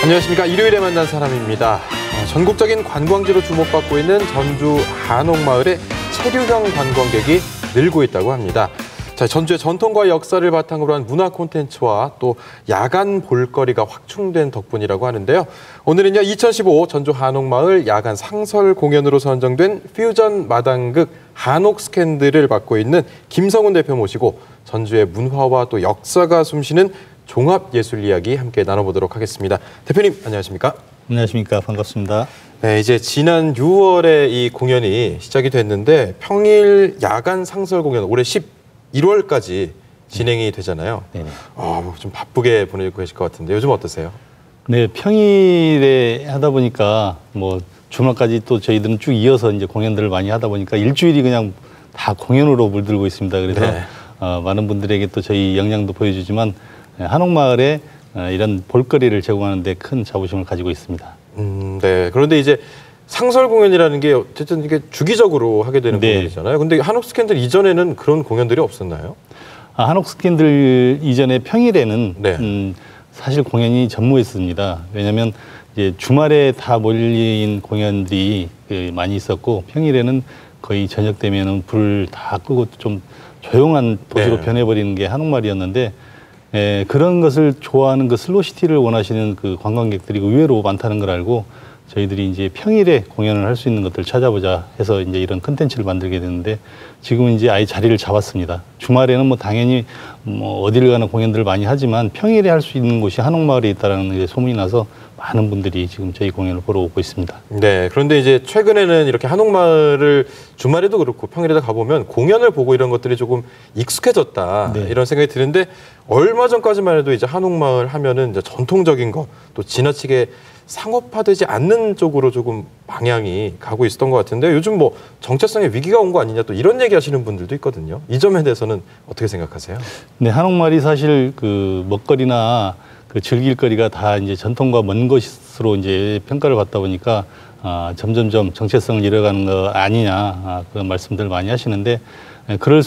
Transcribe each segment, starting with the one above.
안녕하십니까. 일요일에 만난 사람입니다. 전국적인 관광지로 주목받고 있는 전주 한옥마을의 체류형 관광객이 늘고 있다고 합니다. 자, 전주의 전통과 역사를 바탕으로 한 문화 콘텐츠와 또 야간 볼거리가 확충된 덕분이라고 하는데요. 오늘은요, 2015 전주 한옥마을 야간 상설 공연으로 선정된 퓨전 마당극 한옥 스캔들을 맡고 있는 김성훈 대표 모시고 전주의 문화와 또 역사가 숨쉬는 종합예술 이야기 함께 나눠보도록 하겠습니다. 대표님, 안녕하십니까? 안녕하십니까. 반갑습니다. 네, 이제 지난 6월에 이 공연이 시작이 됐는데 평일 야간 상설 공연 올해 11월까지 진행이 되잖아요. 네네. 좀 바쁘게 보내고 계실 것 같은데 요즘 어떠세요? 네, 평일에 하다 보니까 뭐 주말까지 또 저희들은 쭉 이어서 이제 공연들을 많이 하다 보니까 일주일이 그냥 다 공연으로 물들고 있습니다. 그래서 네. 많은 분들에게 또 저희 역량도 보여주지만 한옥마을에 이런 볼거리를 제공하는 데 큰 자부심을 가지고 있습니다. 네. 그런데 이제 상설 공연이라는 게 어쨌든 이게 주기적으로 하게 되는 네. 공연이잖아요. 근데 한옥 스캔들 이전에는 그런 공연들이 없었나요? 한옥 스캔들 이전에 평일에는 네. 사실 공연이 전무했습니다. 왜냐하면 이제 주말에 다 몰린 공연들이 많이 있었고 평일에는 거의 저녁 되면은 불을 다 끄고 좀 조용한 도시로 네. 변해버리는 게 한옥마을이었는데 그런 것을 좋아하는 그 슬로시티를 원하시는 그 관광객들이 의외로 많다는 걸 알고 저희들이 이제 평일에 공연을 할 수 있는 것들을 찾아보자 해서 이제 이런 컨텐츠를 만들게 됐는데 지금은 이제 아예 자리를 잡았습니다. 주말에는 뭐 당연히 뭐 어디를 가나 공연들을 많이 하지만 평일에 할 수 있는 곳이 한옥마을에 있다라는 소문이 나서 많은 분들이 지금 저희 공연을 보러 오고 있습니다. 네. 그런데 이제 최근에는 이렇게 한옥마을을 주말에도 그렇고 평일에도 가보면 공연을 보고 이런 것들이 조금 익숙해졌다. 네. 이런 생각이 드는데 얼마 전까지만 해도 이제 한옥마을 하면은 이제 전통적인 거 또 지나치게 상업화되지 않는 쪽으로 조금 방향이 가고 있었던 것 같은데 요즘 뭐 정체성의 위기가 온 거 아니냐 또 이런 얘기 하시는 분들도 있거든요. 이 점에 대해서는 어떻게 생각하세요? 네, 한옥마을이 사실 그 먹거리나 그 즐길 거리가 다 이제 전통과 먼 것으로 이제 평가를 받다 보니까 점점점 정체성을 잃어가는 거 아니냐 그런 말씀들 많이 하시는데 그럴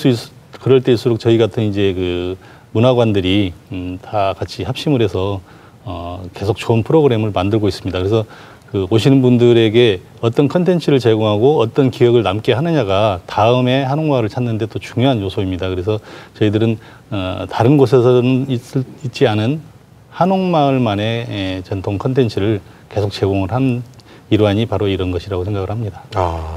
때일수록 저희 같은 이제 그 문화관들이 다 같이 합심을 해서 계속 좋은 프로그램을 만들고 있습니다. 그래서 그 오시는 분들에게 어떤 컨텐츠를 제공하고 어떤 기억을 남게 하느냐가 다음에 한옥마을을 찾는 데 또 중요한 요소입니다. 그래서 저희들은 다른 곳에서는 있지 않은 한옥마을만의 전통 컨텐츠를 계속 제공을 한 일환이 바로 이런 것이라고 생각을 합니다.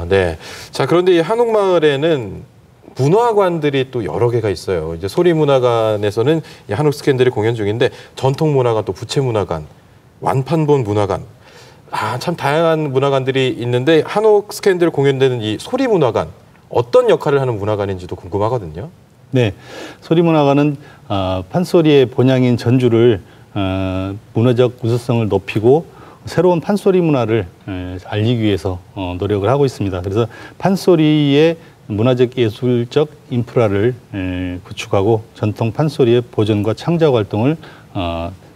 네. 자, 그런데 이 한옥마을에는 문화관들이 또 여러 개가 있어요. 이제 소리문화관에서는 한옥 스캔들이 공연 중인데 전통문화관, 또 부채문화관, 완판본 문화관, 참 다양한 문화관들이 있는데 한옥 스캔들 공연되는 이 소리문화관 어떤 역할을 하는 문화관인지도 궁금하거든요. 네, 소리문화관은 판소리의 본향인 전주를 문화적 우수성을 높이고 새로운 판소리 문화를 알리기 위해서 노력을 하고 있습니다. 그래서 판소리의 문화적 예술적 인프라를 구축하고 전통 판소리의 보존과 창작 활동을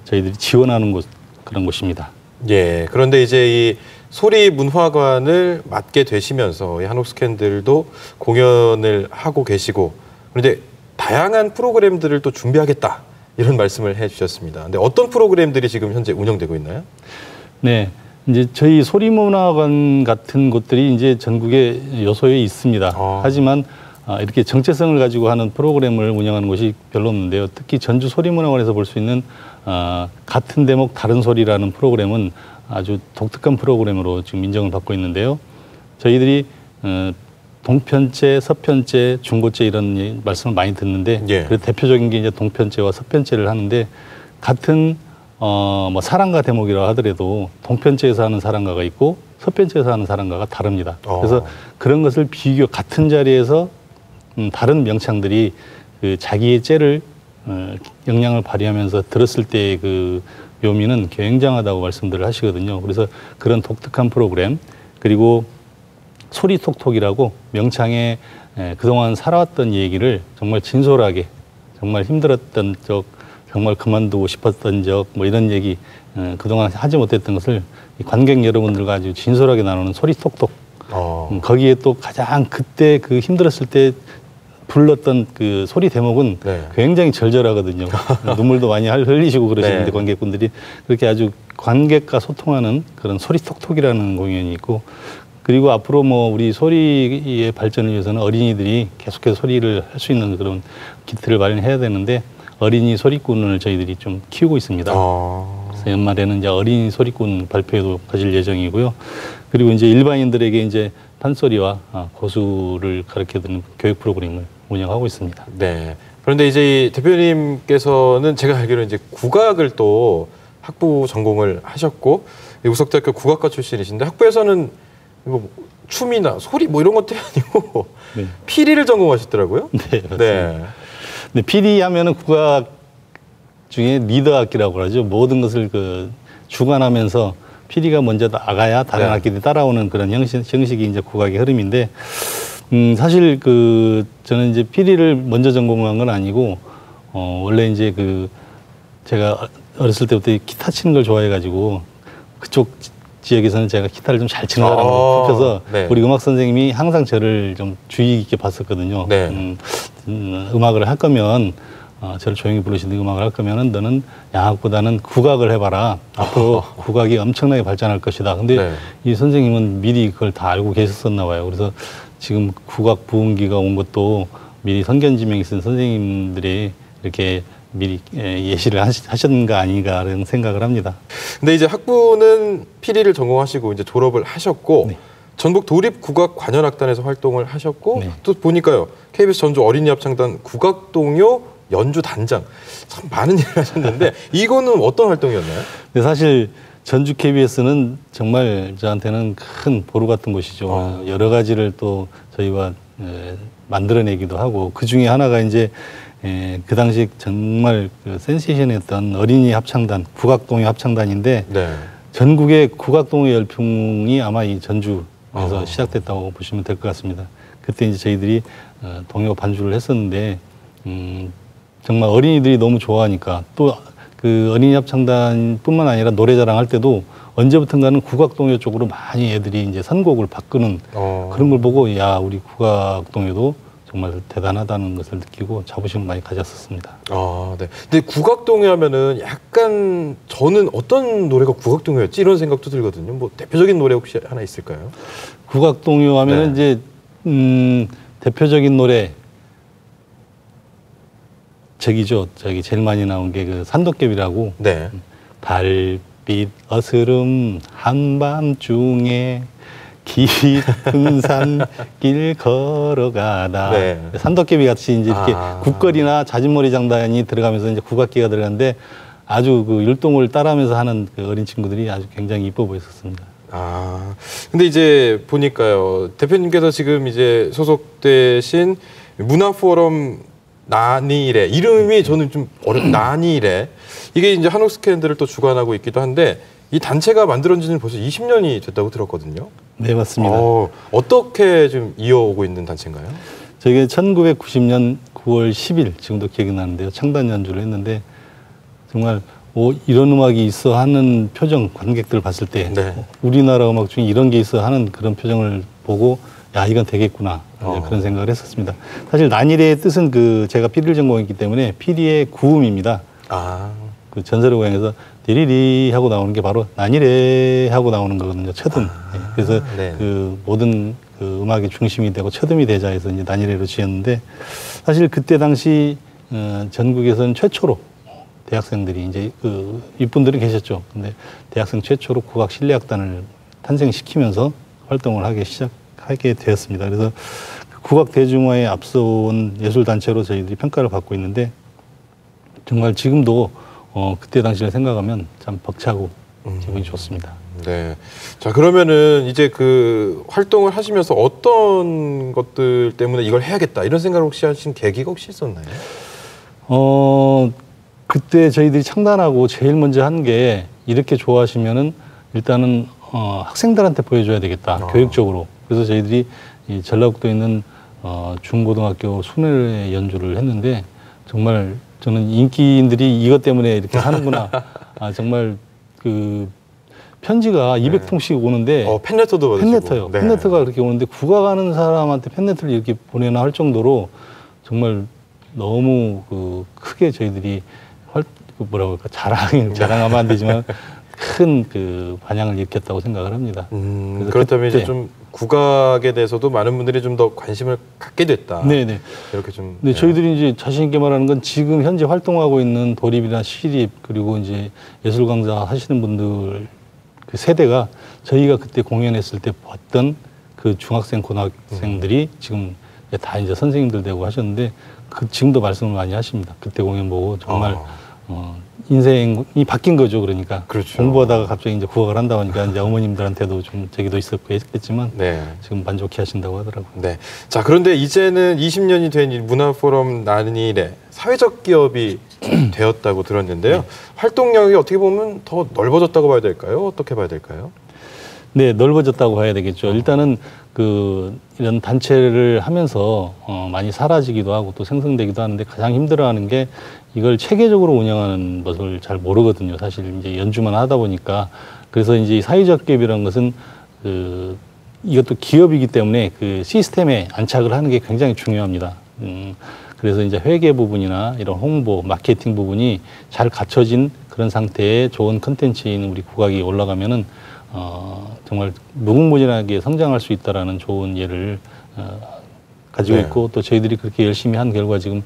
저희들이 지원하는 그런 곳입니다. 예. 그런데 이제 이 소리 문화관을 맡게 되시면서 이 한옥 스캔들도 공연을 하고 계시고 그런데 다양한 프로그램들을 또 준비하겠다 이런 말씀을 해주셨습니다. 근데 어떤 프로그램들이 지금 현재 운영되고 있나요? 네. 이제 저희 소리문화관 같은 곳들이 이제 전국에 여소에 있습니다. 하지만 이렇게 정체성을 가지고 하는 프로그램을 운영하는 곳이 별로 없는데요. 특히 전주 소리문화관에서 볼 수 있는 같은 대목 다른 소리라는 프로그램은 아주 독특한 프로그램으로 지금 인정을 받고 있는데요. 저희들이 동편제, 서편제, 중고제 이런 말씀을 많이 듣는데 예. 그 대표적인 게 이제 동편제와 서편제를 하는데 같은 뭐 사랑가 대목이라 하더라도 동편제에서 하는 사랑가가 있고 서편제에서 하는 사랑가가 다릅니다. 그래서 그런 것을 같은 자리에서 다른 명창들이 그 자기의 째를 역량을 발휘하면서 들었을 때의 그 묘미는 굉장하다고 말씀들을 하시거든요. 그래서 그런 독특한 프로그램 그리고 소리톡톡이라고 명창에 그동안 살아왔던 얘기를 정말 진솔하게 정말 힘들었던 적 정말 그만두고 싶었던 적, 뭐 이런 얘기, 그동안 하지 못했던 것을 관객 여러분들과 아주 진솔하게 나누는 소리톡톡. 거기에 또 가장 그때 그 힘들었을 때 불렀던 그 소리 대목은 네. 굉장히 절절하거든요. 눈물도 많이 흘리시고 그러시는데 네. 관객분들이 그렇게 아주 관객과 소통하는 그런 소리톡톡이라는 공연이 있고 그리고 앞으로 뭐 우리 소리의 발전을 위해서는 어린이들이 계속해서 소리를 할 수 있는 그런 기틀을 마련해야 되는데 어린이 소리꾼을 저희들이 좀 키우고 있습니다. 그래서 연말에는 이제 어린이 소리꾼 발표회도 가질 예정이고요. 그리고 이제 일반인들에게 이제 판소리와 고수를 가르쳐드리는 교육 프로그램을 운영하고 있습니다. 네. 그런데 이제 이 대표님께서는 제가 알기로 이제 국악을 또 학부 전공을 하셨고 우석대학교 국악과 출신이신데 학부에서는 뭐 춤이나 소리 뭐 이런 것들이 아니고 네. 피리를 전공하셨더라고요. 네, 맞습니다. 네. 근데 피리 하면은 국악 중에 리더 악기라고 하죠. 모든 것을 그 주관하면서 피리가 먼저 나가야 다른 네. 악기들이 따라오는 그런 형식이 이제 국악의 흐름인데, 사실 그 저는 이제 피리를 먼저 전공한 건 아니고, 원래 이제 그 제가 어렸을 때부터 기타 치는 걸 좋아해가지고 그쪽 지역에서는 제가 기타를 좀 잘 치는 사람으로 꼽혀서 네. 우리 음악 선생님이 항상 저를 좀 주의 깊게 봤었거든요. 네. 음악을 할 거면 저를 조용히 부르시는 음악을 할 거면은 너는 양악보다는 국악을 해봐라. 앞으로 국악이 엄청나게 발전할 것이다. 근데 네. 이 선생님은 미리 그걸 다 알고 계셨었나 봐요. 그래서 지금 국악 부흥기가 온 것도 미리 선견지명이 있은 선생님들이 이렇게 미리 예시를 하셨는 거 아닌가라는 생각을 합니다. 근데 이제 학부는 피리를 전공하시고 이제 졸업을 하셨고 네. 전국 도립국악관현악단에서 활동을 하셨고 네. 또 보니까요 KBS 전주 어린이합창단 국악동요 연주단장 참 많은 일을 하셨는데 이거는 어떤 활동이었나요? 근데 사실 전주 KBS는 정말 저한테는 큰 보루 같은 곳이죠. 여러 가지를 또 저희가 만들어내기도 하고 그 중에 하나가 이제 그 당시 정말 그 센세이션이었던 어린이 합창단, 국악동요 합창단인데 네. 전국의 국악동요 열풍이 아마 이 전주에서 시작됐다고 보시면 될 것 같습니다. 그때 이제 저희들이 동요 반주를 했었는데 정말 어린이들이 너무 좋아하니까 또 그 어린이 합창단뿐만 아니라 노래자랑 할 때도 언제부턴가는 국악동요 쪽으로 많이 애들이 이제 선곡을 바꾸는 그런 걸 보고 야 우리 국악동요도 정말 대단하다는 것을 느끼고 자부심을 많이 가졌었습니다. 네. 근데 국악동요 하면은 약간 저는 어떤 노래가 국악동요였지 이런 생각도 들거든요. 뭐 대표적인 노래 혹시 하나 있을까요? 국악동요 하면은 네. 이제 대표적인 노래 저기 제일 많이 나온 게 그 산도깨비라고. 네. 달빛 어스름 한밤중에 깊은 산길 걸어가다. 네. 산도깨비 같이 이제 이렇게 국거리나 자진몰이 장단이 들어가면서 이제 국악기가 들어가는데 아주 그 율동을 따라하면서 하는 그 어린 친구들이 아주 굉장히 이뻐 보였었습니다. 근데 이제 보니까요 대표님께서 지금 이제 소속되신 문화포럼 나니레 이름이 저는 좀 나니레 이게 이제 한옥 스캔들을 또 주관하고 있기도 한데 이 단체가 만들어진 지는 벌써 20년이 됐다고 들었거든요. 네, 맞습니다. 어떻게 좀 이어오고 있는 단체인가요? 저희가 1990년 9월 10일 지금도 기억이 나는데요. 창단 연주를 했는데 정말 이런 음악이 있어 하는 표정 관객들 봤을 때 네. 우리나라 음악 중에 이런 게 있어 하는 그런 표정을 보고 야 이건 되겠구나 그런 생각을 했었습니다. 사실 난이레의 뜻은 그 제가 피리를 전공했기 때문에 피리의 구음입니다. 그 전설의 고향에서 디리리 하고 나오는 게 바로 난이레 하고 나오는 거거든요. 첫음. 그래서 네. 그 모든 그 음악의 중심이 되고 첫음이 되자 해서 이제 난이레로 지었는데 사실 그때 당시 전국에서는 최초로 대학생들이 이제 그 윗분들은 계셨죠. 근데 대학생 최초로 국악 실내악단을 탄생시키면서 활동을 하게 되었습니다. 그래서 국악 대중화에 앞서온 예술단체로 저희들이 평가를 받고 있는데 정말 지금도 그때 당시를 생각하면 참 벅차고 기분이 좋습니다. 네. 자, 그러면은 이제 그 활동을 하시면서 어떤 것들 때문에 이걸 해야겠다 이런 생각을 혹시 하신 계기가 혹시 있었나요? 그때 저희들이 창단하고 제일 먼저 한 게 이렇게 좋아하시면은 일단은 학생들한테 보여줘야 되겠다. 교육적으로. 그래서 저희들이 이 전라북도에 있는 중고등학교 순회 연주를 했는데 정말 저는 인기인들이 이것 때문에 이렇게 하는구나. 정말 그 편지가 200통씩 오는데 팬레터도 받으시고. 팬레터요. 네. 팬레터가 그렇게 오는데 국악하는 사람한테 팬레터를 이렇게 보내나 할 정도로 정말 너무 그 크게 저희들이 뭐라고 할까 자랑하면 안 되지만 큰 그 반향을 일으켰다고 생각을 합니다. 그렇다면 이제 좀 국악에 대해서도 많은 분들이 좀 더 관심을 갖게 됐다. 네네. 이렇게 좀. 네, 저희들이 이제 자신 있게 말하는 건 지금 현재 활동하고 있는 도립이나 시립 그리고 이제 예술 강사 하시는 분들 그 세대가 저희가 그때 공연했을 때 봤던 그 중학생 고등학생들이 지금 다 이제 선생님들 되고 하셨는데 그 지금도 말씀을 많이 하십니다. 그때 공연 보고 정말 인생이 바뀐 거죠. 그러니까 그렇죠. 공부하다가 갑자기 이제 국악을 한다고 하니까 이제 어머님들한테도 좀 저기도 있었고 했겠지만 네. 지금 만족해 하신다고 하더라고요. 네. 자, 그런데 이제는 20년이 된 이 문화포럼 난일에 사회적 기업이 되었다고 들었는데요. 네. 활동력이 어떻게 보면 더 넓어졌다고 봐야 될까요? 어떻게 봐야 될까요? 네, 넓어졌다고 봐야 되겠죠. 일단은 이런 단체를 하면서 많이 사라지기도 하고 또 생성되기도 하는데 가장 힘들어하는 게 이걸 체계적으로 운영하는 것을 잘 모르거든요. 사실 이제 연주만 하다 보니까. 그래서 이제 사회적 기업이라는 것은 이것도 기업이기 때문에 그 시스템에 안착을 하는 게 굉장히 중요합니다. 그래서 이제 회계 부분이나 이런 홍보, 마케팅 부분이 잘 갖춰진 그런 상태의 좋은 컨텐츠인 우리 국악이 올라가면은 정말 무궁무진하게 성장할 수 있다라는 좋은 예를 가지고 있고 또 저희들이 그렇게 열심히 한 결과 지금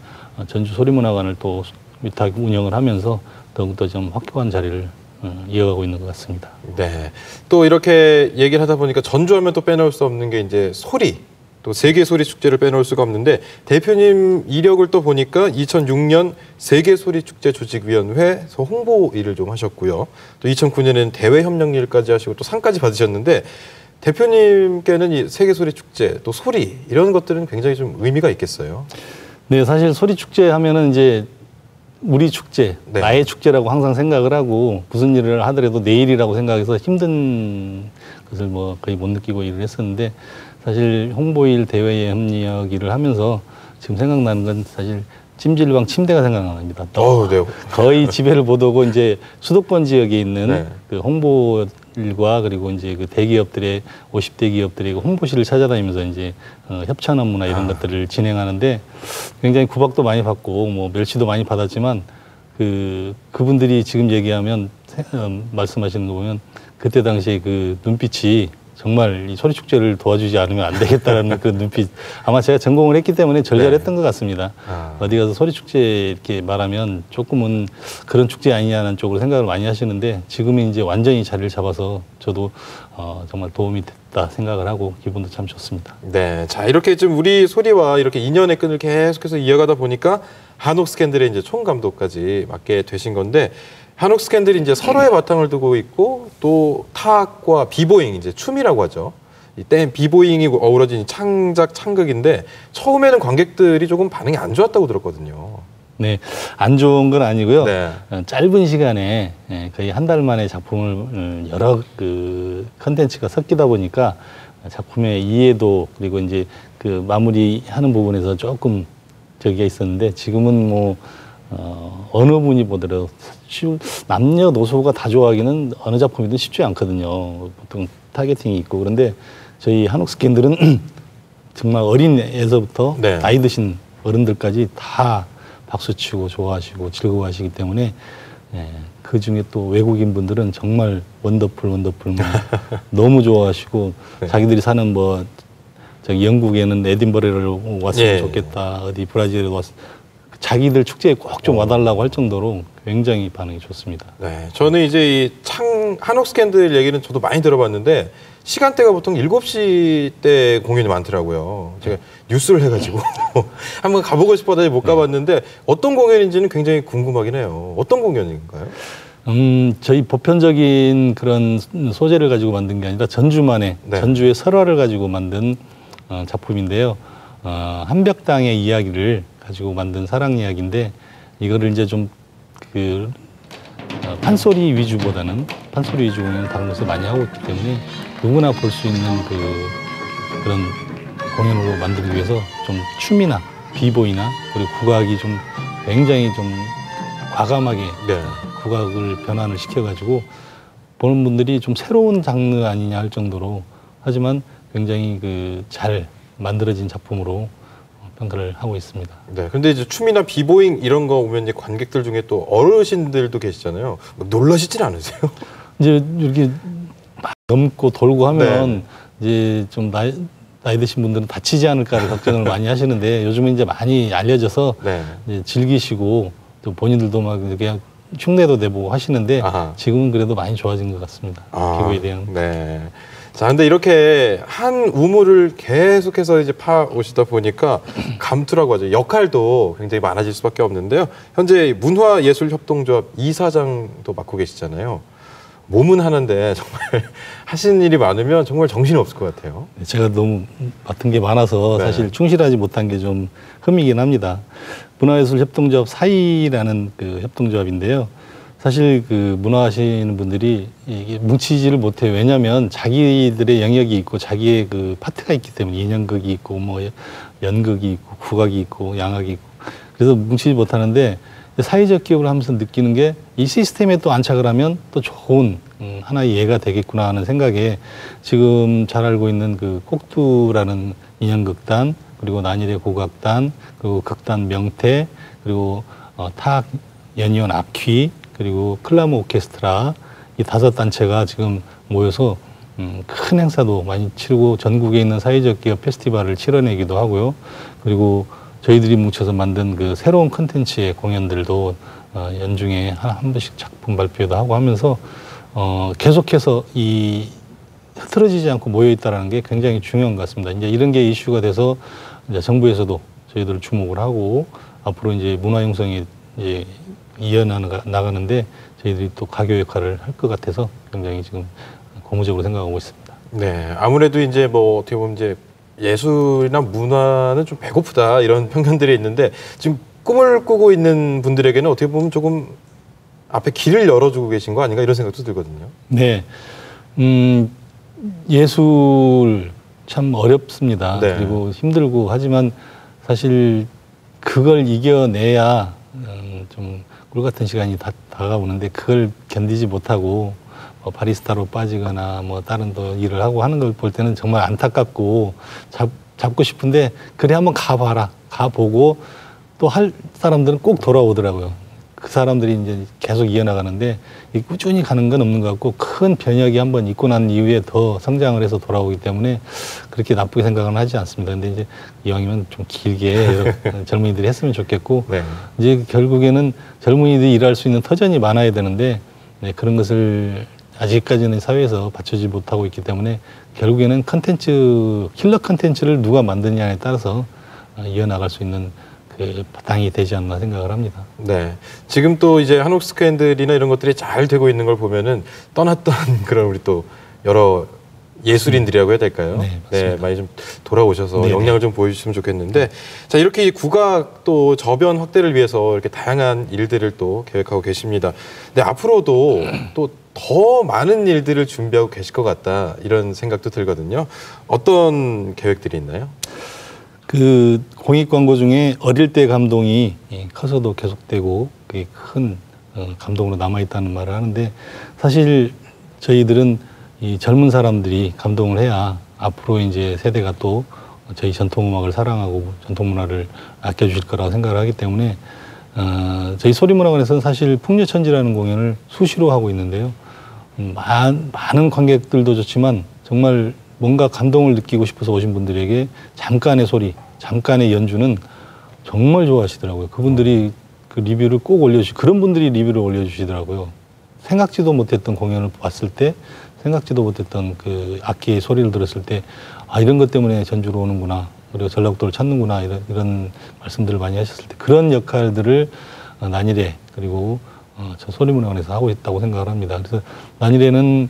전주 소리문화관을 또 위탁 운영을 하면서 더욱더 좀 확고한 자리를 이어가고 있는 것 같습니다. 네. 또 이렇게 얘기를 하다 보니까 전주하면 또 빼놓을 수 없는 게 이제 소리. 또 세계 소리 축제를 빼놓을 수가 없는데 대표님 이력을 또 보니까 2006년 세계 소리 축제 조직위원회에서 홍보 일을 좀 하셨고요. 또 2009년에는 대외 협력 일까지 하시고 또 상까지 받으셨는데 대표님께는 이 세계 소리 축제 또 소리 이런 것들은 굉장히 좀 의미가 있겠어요. 네, 사실 소리 축제 하면은 이제 우리 축제, 네. 나의 축제라고 항상 생각을 하고 무슨 일을 하더라도 내일이라고 생각해서 힘든 것을 뭐 거의 못 느끼고 일을 했었는데 사실 홍보일 대외 협력 일을 하면서 지금 생각나는 건 사실 찜질방 침대가 생각납니다. 네. 거의 집에를 못 오고 이제 수도권 지역에 있는 네. 그 홍보 일과 그리고 이제 그 대기업들의 50대 기업들의 홍보실을 찾아다니면서 이제 협찬 업무나 이런 것들을 진행하는데 굉장히 구박도 많이 받고 뭐 멸치도 많이 받았지만 그분들이 지금 얘기하면 말씀하시는 거 보면 그때 당시에 그 눈빛이 정말 이 소리축제를 도와주지 않으면 안 되겠다라는 그 눈빛. 아마 제가 전공을 했기 때문에 절절했던 것 같습니다. 어디 가서 소리축제 이렇게 말하면 조금은 그런 축제 아니냐는 쪽으로 생각을 많이 하시는데 지금은 이제 완전히 자리를 잡아서 저도 정말 도움이 됐다 생각을 하고 기분도 참 좋습니다. 네. 자, 이렇게 좀 우리 소리와 이렇게 인연의 끈을 계속해서 이어가다 보니까 한옥 스캔들의 이제 총감독까지 맡게 되신 건데 한옥 스캔들이 이제 서로의 바탕을 두고 있고 또 타악과 비보잉 이제 춤이라고 하죠. 이 댄 비보잉이 어우러진 창작 창극인데 처음에는 관객들이 조금 반응이 안 좋았다고 들었거든요. 네, 안 좋은 건 아니고요. 네. 짧은 시간에 거의 한 달 만에 작품을 여러 그 컨텐츠가 섞이다 보니까 작품의 이해도 그리고 이제 그 마무리하는 부분에서 조금 저기가 있었는데 지금은 뭐 어느 분이 보더라도 남녀노소가 다 좋아하기는 어느 작품이든 쉽지 않거든요. 보통 타겟팅이 있고 그런데 저희 한옥 스캔들은 정말 어린 애에서부터 네. 나이 드신 어른들까지 다 박수치고 좋아하시고 즐거워하시기 때문에 그 중에 또 외국인 분들은 정말 원더풀 너무 좋아하시고 네. 자기들이 사는 뭐 저기 영국에는 에딘버러를 왔으면 좋겠다 어디 브라질에 왔 자기들 축제에 꼭 좀 와달라고 할 정도로 굉장히 반응이 좋습니다. 네, 저는 이제 이 한옥 스캔들 얘기는 저도 많이 들어봤는데 시간대가 보통 7시 때 공연이 많더라고요. 제가 뉴스를 해가지고 한번 가보고 싶어서 못 가봤는데 어떤 공연인지는 굉장히 궁금하긴 해요. 어떤 공연인가요? 저희 보편적인 그런 소재를 가지고 만든 게 아니라 전주만의 전주의 설화를 가지고 만든 작품인데요. 한벽당의 이야기를 가지고 만든 사랑 이야기인데 이거를 이제 좀 판소리 위주보다는 판소리 위주 공연을 다른 곳에 많이 하고 있기 때문에 누구나 볼 수 있는 그런 공연으로 만들기 위해서 좀 춤이나 비보이나 그리고 국악이 좀 굉장히 좀 과감하게 국악을 변환을 시켜가지고 보는 분들이 좀 새로운 장르 아니냐 할 정도로 하지만 굉장히 잘 만들어진 작품으로 평가를 하고 있습니다. 네. 근데 이제 춤이나 비보잉 이런 거 오면 이제 관객들 중에 또 어르신들도 계시잖아요. 뭐 놀라시진 않으세요? 이제 이렇게 막 넘고 돌고 하면 네. 이제 좀 나이 드신 분들은 다치지 않을까를 걱정을 많이 하시는데 요즘은 이제 많이 알려져서 네. 이제 즐기시고 또 본인들도 막 이렇게 흉내도 내보고 하시는데 아하. 지금은 그래도 많이 좋아진 것 같습니다. 기부에 대한. 네. 자, 근데 이렇게 한 우물을 계속해서 이제 파 오시다 보니까 감투라고 하죠. 역할도 굉장히 많아질 수밖에 없는데요. 현재 문화예술협동조합 이사장도 맡고 계시잖아요. 몸은 하는데 정말 하시는 일이 많으면 정말 정신이 없을 것 같아요. 제가 너무 맡은 게 많아서 네. 사실 충실하지 못한 게 좀 흠이긴 합니다. 문화예술협동조합 사이라는 그 협동조합인데요. 사실 그 문화하시는 분들이 이게 뭉치지를 못해요. 왜냐하면 자기들의 영역이 있고 자기의 그 파트가 있기 때문에 인형극이 있고 뭐 연극이 있고 국악이 있고 양악이 있고 그래서 뭉치지 못하는데 사회적 기업을 하면서 느끼는 게 이 시스템에 또 안착을 하면 또 좋은 하나의 예가 되겠구나 하는 생각에 지금 잘 알고 있는 그 꼭두라는 인형극단 그리고 난일의 국악단 그리고 극단 명태 그리고 타악 연이온 악휘 그리고 클라모 오케스트라 이 5단체가 지금 모여서 큰 행사도 많이 치르고 전국에 있는 사회적 기업 페스티벌을 치러내기도 하고요. 그리고 저희들이 뭉쳐서 만든 그 새로운 콘텐츠의 공연들도 연중에 한 번씩 작품 발표도 하고 하면서 계속해서 이 흐트러지지 않고 모여 있다라는 게 굉장히 중요한 것 같습니다. 이제 이런 게 이슈가 돼서 이제 정부에서도 저희들을 주목을 하고 앞으로 이제 문화 형성이 이제 나가는데 저희들이 또 가교 역할을 할 것 같아서 굉장히 지금 고무적으로 생각하고 있습니다. 네. 아무래도 이제 뭐 어떻게 보면 이제 예술이나 문화는 좀 배고프다 이런 편견들이 있는데 지금 꿈을 꾸고 있는 분들에게는 어떻게 보면 조금 앞에 길을 열어주고 계신 거 아닌가 이런 생각도 들거든요. 네. 예술 참 어렵습니다. 네. 그리고 힘들고 하지만 사실 그걸 이겨내야 좀 꿀 같은 시간이 다가오는데 그걸 견디지 못하고 바리스타로 빠지거나 뭐 다른 또 일을 하고 하는 걸 볼 때는 정말 안타깝고 잡고 싶은데 그래 한번 가봐라. 가보고 또 할 사람들은 꼭 돌아오더라고요. 그 사람들이 이제 계속 이어나가는데 이 꾸준히 가는 건 없는 것 같고 큰 변혁이 한번 있고 난 이후에 더 성장을 해서 돌아오기 때문에 그렇게 나쁘게 생각은 하지 않습니다. 근데 이제 이왕이면 좀 길게 젊은이들이 했으면 좋겠고 네. 이제 결국에는 젊은이들이 일할 수 있는 터전이 많아야 되는데 네, 그런 것을 아직까지는 사회에서 받쳐주지 못하고 있기 때문에 결국에는 킬러 컨텐츠를 누가 만드느냐에 따라서 이어나갈 수 있는 그 바탕이 되지 않나 생각을 합니다. 네. 지금 또 이제 한옥 스캔들이나 이런 것들이 잘 되고 있는 걸 보면은 떠났던 그런 우리 또 여러 예술인들이라고 해야 될까요? 네, 맞습니다. 많이 좀 돌아오셔서 네네. 역량을 좀 보여주시면 좋겠는데 자, 이렇게 이 국악 또 저변 확대를 위해서 이렇게 다양한 일들을 또 계획하고 계십니다. 근데 앞으로도 또 더 많은 일들을 준비하고 계실 것 같다 이런 생각도 들거든요. 어떤 계획들이 있나요? 그 공익 광고 중에 어릴 때 감동이 커서도 계속되고 그게 큰 감동으로 남아있다는 말을 하는데 사실 저희들은 이 젊은 사람들이 감동을 해야 앞으로 이제 세대가 또 저희 전통음악을 사랑하고 전통문화를 아껴주실 거라고 생각을 하기 때문에 저희 소리문화관에서는 사실 풍류천지라는 공연을 수시로 하고 있는데요. 많은 관객들도 좋지만 정말 뭔가 감동을 느끼고 싶어서 오신 분들에게 잠깐의 소리, 잠깐의 연주는 정말 좋아하시더라고요. 그분들이 그 리뷰를 꼭 그런 분들이 리뷰를 올려주시더라고요. 생각지도 못했던 공연을 봤을 때, 생각지도 못했던 그 악기의 소리를 들었을 때, 아, 이런 것 때문에 전주로 오는구나. 그리고 전라북도를 찾는구나. 이런 말씀들을 많이 하셨을 때, 그런 역할들을 난일에, 그리고 저 소리문화관에서 하고 있다고 생각을 합니다. 그래서 난일에는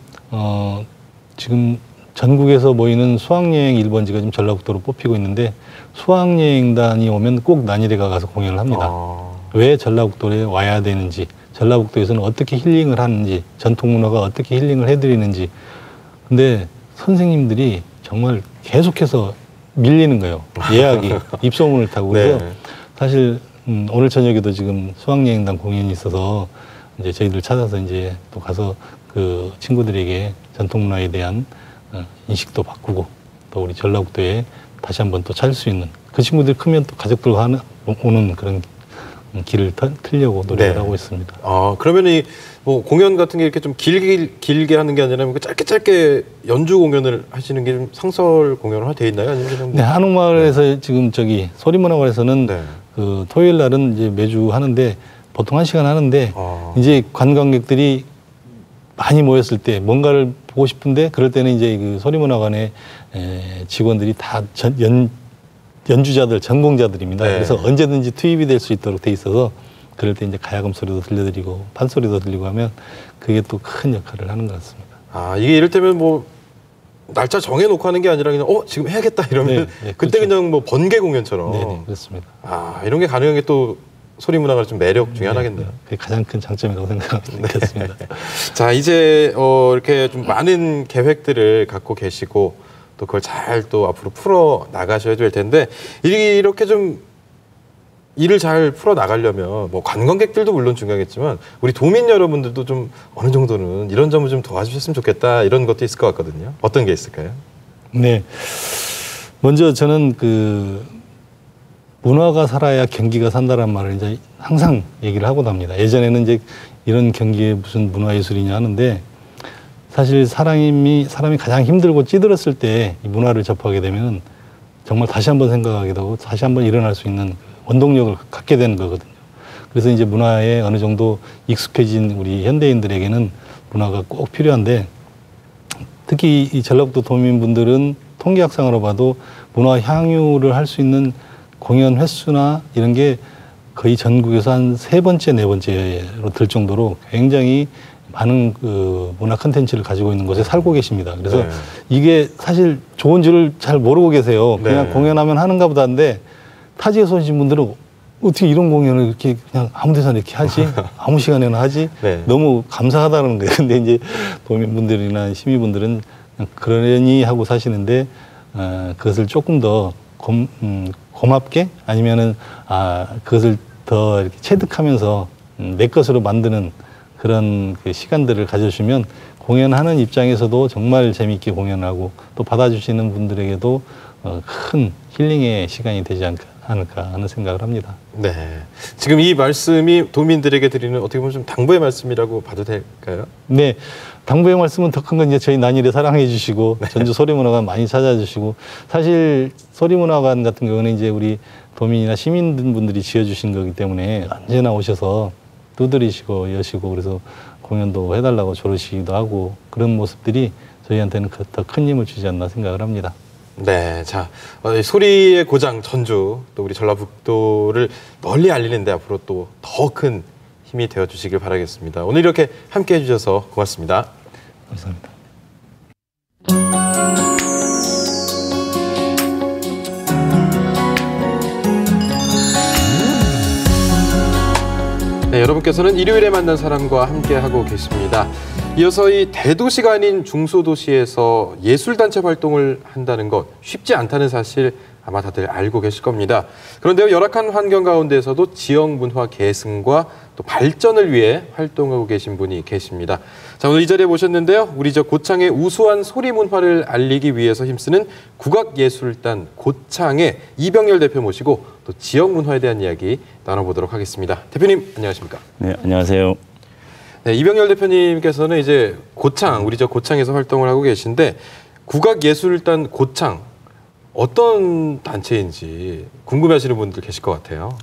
지금 전국에서 모이는 수학여행 1번지가 지금 전라북도로 뽑히고 있는데 수학여행단이 오면 꼭 난일에 가서 공연을 합니다. 왜 전라북도에 와야 되는지, 전라북도에서는 어떻게 힐링을 하는지, 전통문화가 어떻게 힐링을 해드리는지. 근데 선생님들이 정말 계속해서 밀리는 거예요. 예약이 입소문을 타고. 그래서 네. 사실 오늘 저녁에도 지금 수학여행단 공연이 있어서 이제 저희들 찾아서 이제 또 가서 그 친구들에게 전통문화에 대한 인식도 바꾸고 또 우리 전라북도의 다시 한번 또 찾을 수 있는 그 친구들이 크면 또 가족들과 오는 그런 길을 틀려고 노력을 하고 있습니다. 그러면 뭐 공연 같은 게 이렇게 좀 길게 하는 게 아니라 짧게 연주 공연을 하시는 게 좀 상설 공연화 돼 있나요? 아니면 그냥 네, 한옥마을에서 지금 소리문화관에서는 그 토요일 날은 이제 매주 하는데 보통 1시간 하는데 이제 관광객들이 많이 모였을 때 뭔가를 보고 싶은데 그럴 때는 이제 그 소리문화관의 직원들이 다 연주자들, 전공자들입니다. 그래서 언제든지 투입이 될 수 있도록 돼 있어서 그럴 때 이제 가야금 소리도 들려드리고 판소리도 들리고 하면 그게 또 큰 역할을 하는 것 같습니다. 이게 이를테면 뭐 날짜 정해놓고 하는 게 아니라 그냥 지금 해야겠다 이러면 그때 그렇죠. 그냥 뭐 번개 공연처럼. 네, 그렇습니다. 이런 게 가능한 게 또 소리문화가 좀 매력 중에 하나겠네요. 그게 가장 큰 장점이라고 생각했습니다. 자, 이제 이렇게 좀 많은 계획들을 갖고 계시고 또 그걸 잘 또 앞으로 풀어 나가셔야 될 텐데 이렇게 좀 일을 잘 풀어 나가려면 뭐 관광객들도 물론 중요하겠지만 우리 도민 여러분들도 좀 어느 정도는 이런 점을 좀 도와주셨으면 좋겠다 이런 것도 있을 것 같거든요. 어떤 게 있을까요? 네, 먼저 저는 그 문화가 살아야 경기가 산다는 말을 이제 항상 얘기를 하고 답니다. 예전에는 이제 이런 경기에 무슨 문화예술이냐 하는데 사실 사람이 가장 힘들고 찌들었을 때 이 문화를 접하게 되면 정말 다시 한번 생각하게 되고 다시 한번 일어날 수 있는 원동력을 갖게 되는 거거든요. 그래서 이제 문화에 어느 정도 익숙해진 우리 현대인들에게는 문화가 꼭 필요한데 특히 이 전라북도 도민분들은 통계학상으로 봐도 문화 향유를 할 수 있는 공연 횟수나 이런 게 거의 전국에서 한 3번째, 4번째로 들 정도로 굉장히 많은 그 문화 콘텐츠를 가지고 있는 곳에 살고 계십니다. 그래서 이게 사실 좋은 줄을 잘 모르고 계세요. 그냥 공연하면 하는가 보다인데 타지에서 오신 분들은 어떻게 이런 공연을 이렇게 그냥 아무 데서나 이렇게 하지? 아무 시간에나 하지? 너무 감사하다는 거예요. 근데 이제 도민분들이나 시민분들은 그냥 그러니 하고 사시는데 그것을 조금 더 고맙게 아니면은 그것을 더 이렇게 체득하면서 내 것으로 만드는 그런 그 시간들을 가져주시면 공연하는 입장에서도 정말 재미있게 공연하고 또 받아주시는 분들에게도 큰 힐링의 시간이 되지 않을까 하는 생각을 합니다. 네, 지금 이 말씀이 도민들에게 드리는 어떻게 보면 좀 당부의 말씀이라고 봐도 될까요? 네, 당부의 말씀은 더 큰 건 이제 저희 난이를 사랑해 주시고 전주 소리문화관 많이 찾아주시고 사실 소리문화관 같은 경우는 이제 우리 도민이나 시민분들이 지어주신 거기 때문에 언제나 오셔서 두드리시고 여시고 그래서 공연도 해달라고 조르시기도 하고 그런 모습들이 저희한테는 더 큰 힘을 주지 않나 생각을 합니다. 네, 자 소리의 고장 전주 또 우리 전라북도를 널리 알리는데 앞으로 또 더 큰 힘이 되어 주시길 바라겠습니다. 오늘 이렇게 함께해 주셔서 고맙습니다. 감사합니다. 네, 여러분께서는 일요일에 만난 사람과 함께하고 계십니다. 이어서 이 대도시가 아닌 중소도시에서 예술단체 활동을 한다는 것 쉽지 않다는 사실 아마 다들 알고 계실 겁니다. 그런데 열악한 환경 가운데서도 지역 문화 계승과 또 발전을 위해 활동하고 계신 분이 계십니다. 자, 오늘 이 자리에 모셨는데요. 우리 고창의 우수한 소리 문화를 알리기 위해서 힘쓰는 국악예술단 고창의 이병열 대표 모시고 또 지역 문화에 대한 이야기 나눠보도록 하겠습니다. 대표님, 안녕하십니까? 네, 안녕하세요. 네, 이병열 대표님께서는 이제 고창, 우리 고창에서 활동을 하고 계신데 국악예술단 고창 어떤 단체인지 궁금해하시는 분들 계실 것 같아요.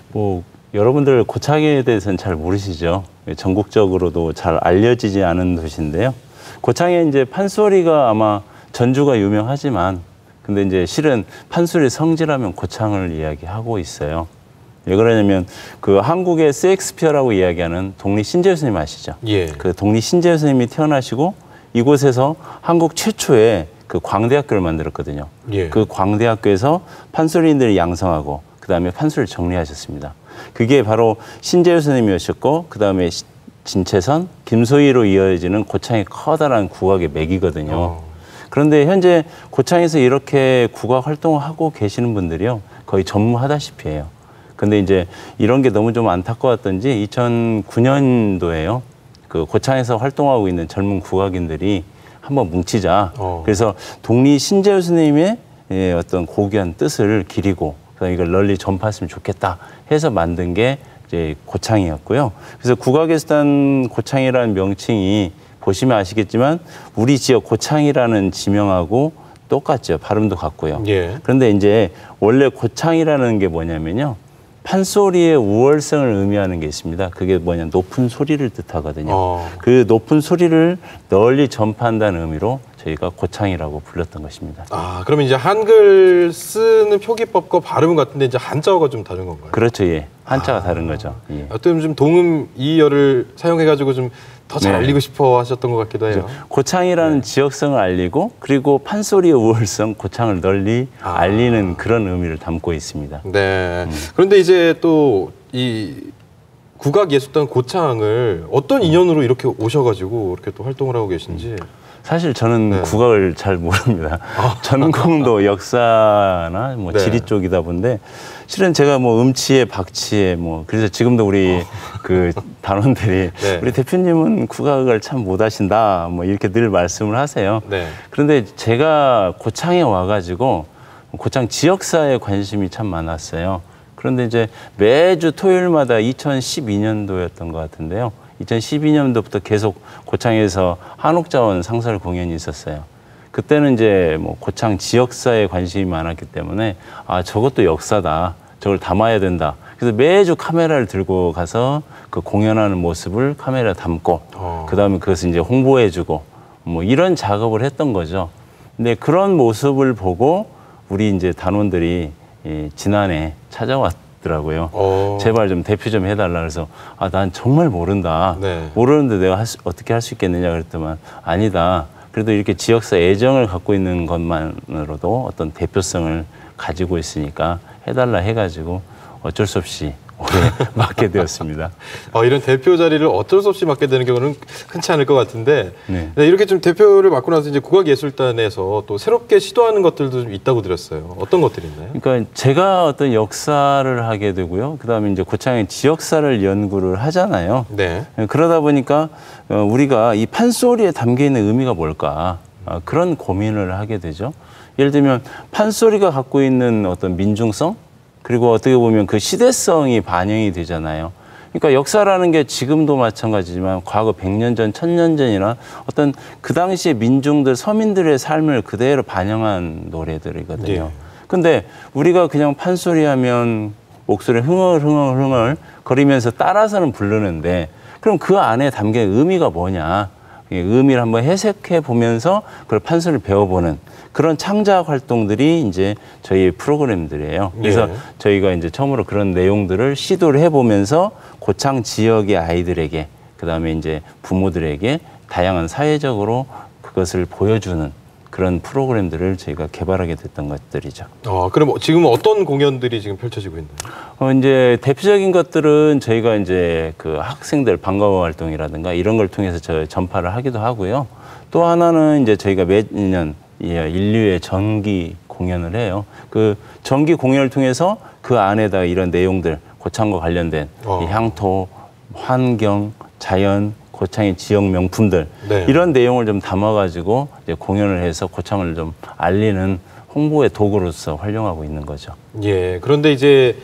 뭐 여러분들 고창에 대해서는 잘 모르시죠. 전국적으로도 잘 알려지지 않은 도시인데요. 고창에 이제 판소리가 아마 전주가 유명하지만 근데 이제 실은 판소리 성지라면 고창을 이야기하고 있어요. 왜 그러냐면 그 한국의 셰익스피어라고 이야기하는 독리 신재유 스님 아시죠? 예. 그 독리 신재유 스님이 태어나시고 이곳에서 한국 최초의 그 광대학교를 만들었거든요. 예. 그 광대학교에서 판소리인들을 양성하고 그다음에 판소리를 정리하셨습니다. 그게 바로 신재유 스님이었고 그다음에 진채선, 김소희로 이어지는 고창의 커다란 국악의 맥이거든요. 그런데 현재 고창에서 이렇게 국악 활동을 하고 계시는 분들이요. 거의 전무하다시피 해요. 근데 이제 이런 게 너무 좀 안타까웠던지 2009년도에요. 그 고창에서 활동하고 있는 젊은 국악인들이 한번 뭉치자. 그래서 독리 신재유 스님의 어떤 고귀한 뜻을 기리고 그다음에 이걸 널리 전파했으면 좋겠다 해서 만든 게 이제 고창이었고요. 그래서 국악예술단 고창이라는 명칭이 보시면 아시겠지만 우리 지역 고창이라는 지명하고 똑같죠. 발음도 같고요. 예. 그런데 이제 원래 고창이라는 게 뭐냐면요. 판소리의 우월성을 의미하는 게 있습니다. 그게 뭐냐, 높은 소리를 뜻하거든요. 그 높은 소리를 널리 전파한다는 의미로 저희가 고창이라고 불렀던 것입니다. 아, 그러면 이제 한글 쓰는 표기법과 발음은 같은데 이제 한자어가 좀 다른 건가요? 그렇죠, 예. 한자가 다른 거죠. 예. 어떤 좀 동음 이어를 사용해가지고 좀 더 잘 알리고 싶어 하셨던 것 같기도 해요. 고창이라는 지역성을 알리고 그리고 판소리의 우월성, 고창을 널리 알리는 그런 의미를 담고 있습니다. 네. 그런데 이제 또 이 국악예술단 고창을 어떤 인연으로 이렇게 오셔가지고 이렇게 또 활동을 하고 계신지. 사실 저는 국악을 잘 모릅니다. 전공도 역사나 뭐 지리 쪽이다 본데 실은 제가 뭐 음치에 박치에 뭐 그래서 지금도 우리 그 단원들이 우리 대표님은 국악을 참 못하신다 뭐 이렇게 늘 말씀을 하세요. 그런데 제가 고창에 와가지고 고창 지역사에 관심이 참 많았어요. 그런데 이제 매주 토요일마다 2012년도였던 것 같은데요. 2012년도부터 계속 고창에서 한옥자원 상설 공연이 있었어요. 그때는 이제 뭐 고창 지역사에 관심이 많았기 때문에 아, 저것도 역사다. 저걸 담아야 된다. 그래서 매주 카메라를 들고 가서 그 공연하는 모습을 카메라에 담고 그다음에 그것을 이제 홍보해주고 뭐 이런 작업을 했던 거죠. 근데 그런 모습을 보고 우리 이제 단원들이 지난해 찾아왔더라고요. 제발 좀 대표 좀 해달라. 그래서 아, 난 정말 모른다. 모르는데 내가 어떻게 할 수 있겠느냐 그랬더만 아니다. 그래도 이렇게 지역사 애정을 갖고 있는 것만으로도 어떤 대표성을 가지고 있으니까 해달라 해가지고 어쩔 수 없이 올해 맡게 되었습니다. 이런 대표 자리를 어쩔 수 없이 맡게 되는 경우는 흔치 않을 것 같은데 이렇게 좀 대표를 맡고 나서 이제 국악예술단에서 또 새롭게 시도하는 것들도 좀 있다고 들었어요. 어떤 것들이 있나요? 그러니까 제가 어떤 역사를 하게 되고요. 그다음에 이제 고창의 지역사를 연구를 하잖아요. 그러다 보니까 우리가 이 판소리에 담겨 있는 의미가 뭘까 그런 고민을 하게 되죠. 예를 들면 판소리가 갖고 있는 어떤 민중성 그리고 어떻게 보면 그 시대성이 반영이 되잖아요. 그러니까 역사라는 게 지금도 마찬가지지만 과거 100년 전, 1000년 전이나 어떤 그 당시의 민중들, 서민들의 삶을 그대로 반영한 노래들이거든요. 근데 우리가 그냥 판소리 하면 목소리 흥얼흥얼 거리면서 따라서는 부르는데 그럼 그 안에 담긴 의미가 뭐냐. 의미를 한번 해석해 보면서 그걸 판소리를 배워보는 그런 창작 활동들이 이제 저희의 프로그램들이에요. 그래서 저희가 이제 처음으로 그런 내용들을 시도를 해보면서 고창 지역의 아이들에게 그다음에 이제 부모들에게 다양한 사회적으로 그것을 보여주는 그런 프로그램들을 저희가 개발하게 됐던 것들이죠. 그럼 지금 어떤 공연들이 지금 펼쳐지고 있나요? 이제 대표적인 것들은 저희가 이제 그 학생들 방과후 활동이라든가 이런 걸 통해서 전파를 하기도 하고요. 또 하나는 이제 저희가 매년 인류의 전기 공연을 해요. 그 전기 공연을 통해서 그 안에다 이런 내용들, 고창과 관련된 이 향토, 환경, 자연, 고창의 지역 명품들 이런 내용을 좀 담아가지고 이제 공연을 해서 고창을 좀 알리는 홍보의 도구로서 활용하고 있는 거죠. 그런데 이제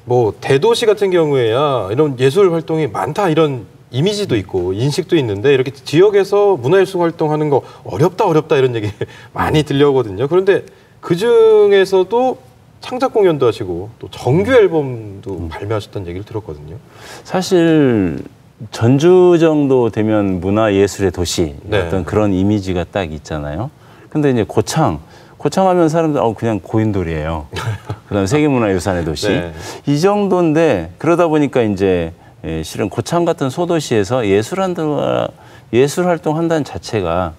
뭐 대도시 같은 경우에야 이런 예술 활동이 많다 이런 이미지도 있고 인식도 있는데 이렇게 지역에서 문화예술 활동하는 거 어렵다 이런 얘기 많이 들려오거든요. 그런데 그 중에서도 창작 공연도 하시고 또 정규 앨범도 발매하셨다는 얘기를 들었거든요. 사실 전주 정도 되면 문화예술의 도시 어떤 그런 이미지가 딱 있잖아요. 근데 이제 고창 하면 사람들 그냥 고인돌이에요. 그다음에 세계문화유산의 도시 이 정도인데 그러다 보니까 이제 실은 고창 같은 소도시에서 예술 활동 한다는 자체가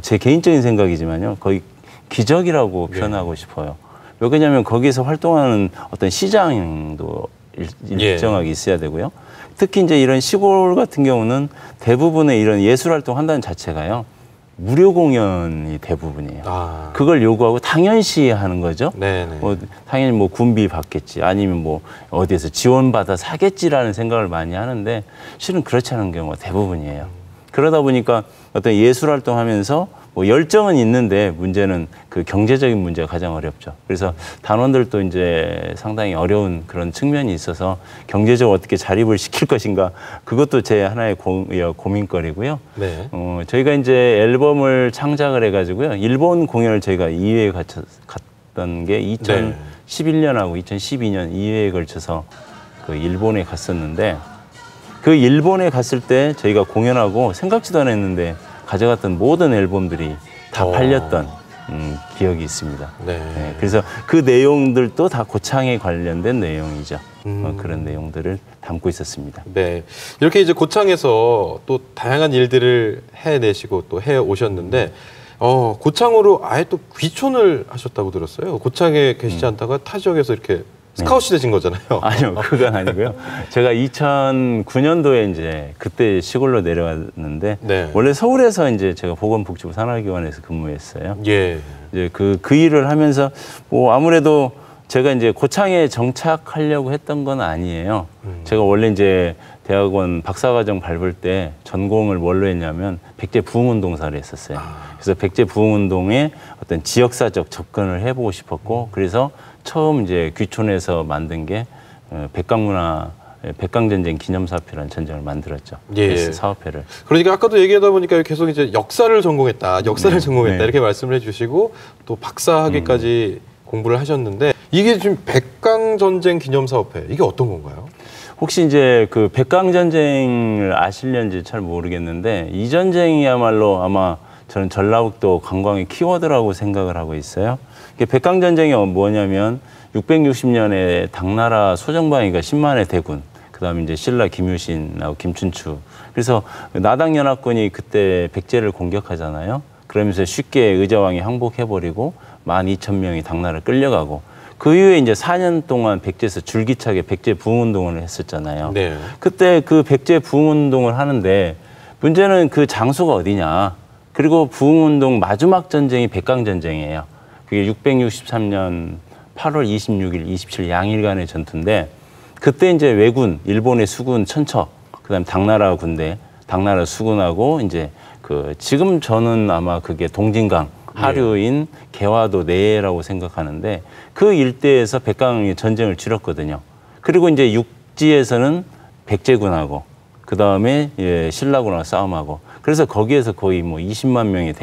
제 개인적인 생각이지만요 거의 기적이라고 표현하고 싶어요. 왜 그러냐면 거기서 활동하는 어떤 시장도 일정하게 있어야 되고요. 특히 이제 이런 시골 같은 경우는 대부분의 이런 예술 활동 한다는 자체가요 무료 공연이 대부분이에요. 그걸 요구하고 당연시 하는 거죠. 뭐 당연히 뭐 군비 받겠지 아니면 뭐 어디에서 지원받아 사겠지라는 생각을 많이 하는데 실은 그렇지 않은 경우가 대부분이에요. 그러다 보니까 어떤 예술 활동하면서 뭐 열정은 있는데 문제는 그 경제적인 문제가 가장 어렵죠. 그래서 단원들도 이제 상당히 어려운 그런 측면이 있어서 경제적으로 어떻게 자립을 시킬 것인가 그것도 제 하나의 고민거리고요. 네. 저희가 이제 앨범을 창작을 해가지고요. 일본 공연을 저희가 2회에 갔던 게 2011년하고 2012년 2회에 걸쳐서 그 일본에 갔었는데 그 일본에 갔을 때 저희가 공연하고 생각지도 않았는데 가져갔던 모든 앨범들이 다 팔렸던 기억이 있습니다. 네. 네, 그래서 그 내용들도 다 고창에 관련된 내용이죠. 그런 내용들을 담고 있었습니다. 네. 이렇게 이제 고창에서 또 다양한 일들을 해내시고 또 해 오셨는데, 고창으로 아예 또 귀촌을 하셨다고 들었어요. 고창에 계시지 않다가 타 지역에서 이렇게 스카웃이 되신 거잖아요. 아니요, 그건 아니고요. 제가 2009년도에 이제 그때 시골로 내려왔는데 네. 원래 서울에서 이제 제가 보건복지부 산하기관에서 근무했어요. 예. 이제 그 일을 하면서 뭐 아무래도 제가 이제 고창에 정착하려고 했던 건 아니에요. 제가 원래 이제 대학원 박사과정 밟을 때 전공을 뭘로 했냐면 백제 부흥운동사를 했었어요. 그래서 백제 부흥운동에 어떤 지역사적 접근을 해보고 싶었고 그래서 처음 이제 귀촌에서 만든 게 백강전쟁 기념사업회라는 전쟁을 만들었죠. 예. 사업회를. 그러니까 아까도 얘기하다 보니까 계속 이제 역사를 전공했다, 역사를 전공했다 이렇게 말씀을 해주시고 또 박사학위까지 공부를 하셨는데 이게 지금 백강전쟁 기념사업회 이게 어떤 건가요? 혹시 이제 그 백강전쟁을 아실는지 잘 모르겠는데 이 전쟁이야말로 아마 저는 전라북도 관광의 키워드라고 생각을 하고 있어요. 백강전쟁이 뭐냐면 660년에 당나라 소정방위가 10만의 대군, 그다음에 이제 신라 김유신하고 김춘추. 그래서 나당연합군이 그때 백제를 공격하잖아요. 그러면서 쉽게 의자왕이 항복해버리고 12,000명이 당나라를 끌려가고 그 이후에 이제 4년 동안 백제에서 줄기차게 백제 부흥운동을 했었잖아요. 네. 그때 그 백제 부흥운동을 하는데 문제는 그 장소가 어디냐. 그리고 부흥운동 마지막 전쟁이 백강전쟁이에요. 그게 663년 8월 26일, 27일 양일간의 전투인데 그때 이제 왜군, 일본의 수군 천척, 그다음에 당나라 군대, 당나라 수군하고 이제 그 지금 저는 아마 그게 동진강 하류인 개화도 내라고 생각하는데 그 일대에서 백강의 전쟁을 치렀거든요. 그리고 이제 육지에서는 백제군하고 그 다음에 신라군하고 싸움하고 그래서 거기에서 거의 뭐 20만 명의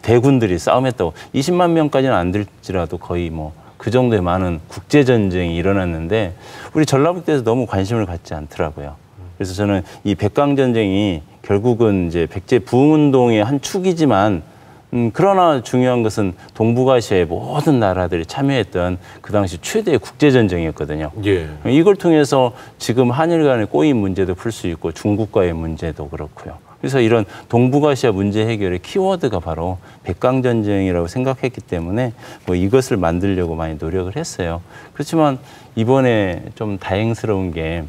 대군들이 싸움했다고 20만 명까지는 안 될지라도 거의 뭐 그 정도의 많은 국제전쟁이 일어났는데 우리 전라북도에서 너무 관심을 갖지 않더라고요. 그래서 저는 이 백강전쟁이 결국은 이제 백제 부흥운동의 한 축이지만 그러나 중요한 것은 동북아시아의 모든 나라들이 참여했던 그 당시 최대의 국제전쟁이었거든요. 예. 이걸 통해서 지금 한일 간의 꼬인 문제도 풀 수 있고 중국과의 문제도 그렇고요. 그래서 이런 동북아시아 문제 해결의 키워드가 바로 백강전쟁이라고 생각했기 때문에 뭐 이것을 만들려고 많이 노력을 했어요. 그렇지만 이번에 좀 다행스러운 게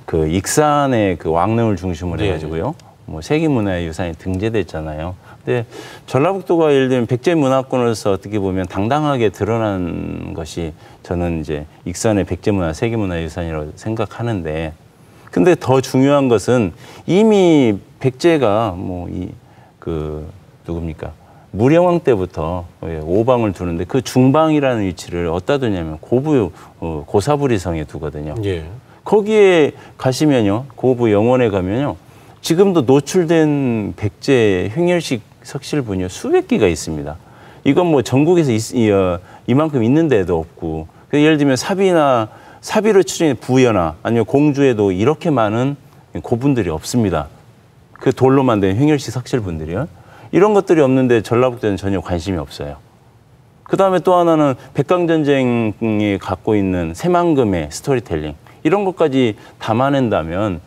그 익산의 그 왕릉을 중심으로 해가지고요. 뭐 세계문화의 유산이 등재됐잖아요. 근데 전라북도가 예를 들면 백제문화권으로서 어떻게 보면 당당하게 드러난 것이 저는 이제 익산의 백제문화, 세계문화유산이라고 생각하는데 근데 더 중요한 것은 이미 백제가 뭐 누굽니까? 무령왕 때부터 오방을 두는데 그 중방이라는 위치를 어디다 두냐면 고부 고사부리성에 두거든요. 예. 거기에 가시면요. 고부 영원에 가면요. 지금도 노출된 백제 횡렬식 석실분이 수백 개가 있습니다. 이건 뭐 전국에서 이만큼 있는 데도 없고 예를 들면 사비로 추정된 부여나 아니면 공주에도 이렇게 많은 고분들이 없습니다. 그 돌로 만든 횡렬식 석실분들이요. 이런 것들이 없는데 전라북도에는 전혀 관심이 없어요. 그다음에 또 하나는 백강전쟁이 갖고 있는 새만금의 스토리텔링 이런 것까지 담아낸다면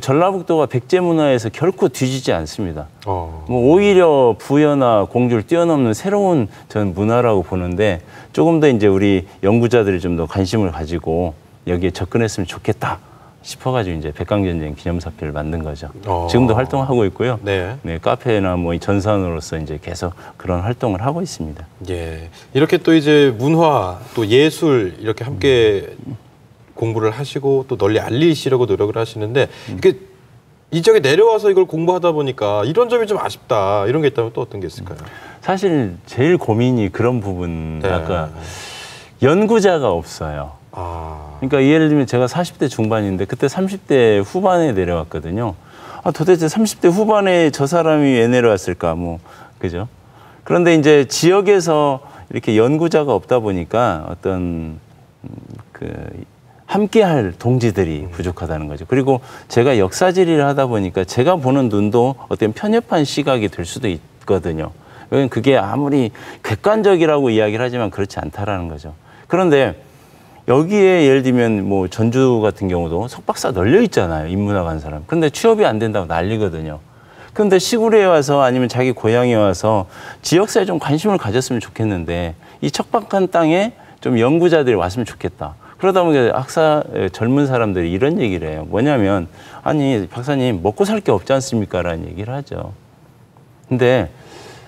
전라북도가 백제 문화에서 결코 뒤지지 않습니다. 뭐 오히려 부여나 공주를 뛰어넘는 새로운 전 문화라고 보는데 조금 더 이제 우리 연구자들이 좀 더 관심을 가지고 여기에 접근했으면 좋겠다 싶어가지고 이제 백강전쟁 기념사표를 만든 거죠. 지금도 활동하고 있고요. 네, 카페나 뭐 전산으로서 이제 계속 그런 활동을 하고 있습니다. 예, 이렇게 또 이제 문화 또 예술 이렇게 함께 공부를 하시고 또 널리 알리시려고 노력을 하시는데 이게 이 지역에 내려와서 이걸 공부하다 보니까 이런 점이 좀 아쉽다. 이런 게 있다면 또 어떤 게 있을까요? 사실 제일 고민이 그런 부분, 네. 아까 연구자가 없어요. 그러니까 예를 들면 제가 40대 중반인데 그때 30대 후반에 내려왔거든요. 도대체 30대 후반에 저 사람이 왜 내려왔을까, 뭐, 그죠? 그런데 이제 지역에서 이렇게 연구자가 없다 보니까 어떤 함께할 동지들이 부족하다는 거죠. 그리고 제가 역사지리를 하다 보니까 제가 보는 눈도 어떤 편협한 시각이 될 수도 있거든요. 그게 아무리 객관적이라고 이야기를 하지만 그렇지 않다라는 거죠. 그런데 여기에 예를 들면 뭐 전주 같은 경우도 석박사 널려 있잖아요. 인문학 한 사람. 그런데 취업이 안 된다고 난리거든요. 그런데 시골에 와서 아니면 자기 고향에 와서 지역사에 좀 관심을 가졌으면 좋겠는데 이 척박한 땅에 좀 연구자들이 왔으면 좋겠다. 그러다 보니까 젊은 사람들이 이런 얘기를 해요. 뭐냐면, 아니, 박사님, 먹고 살 게 없지 않습니까? 라는 얘기를 하죠. 근데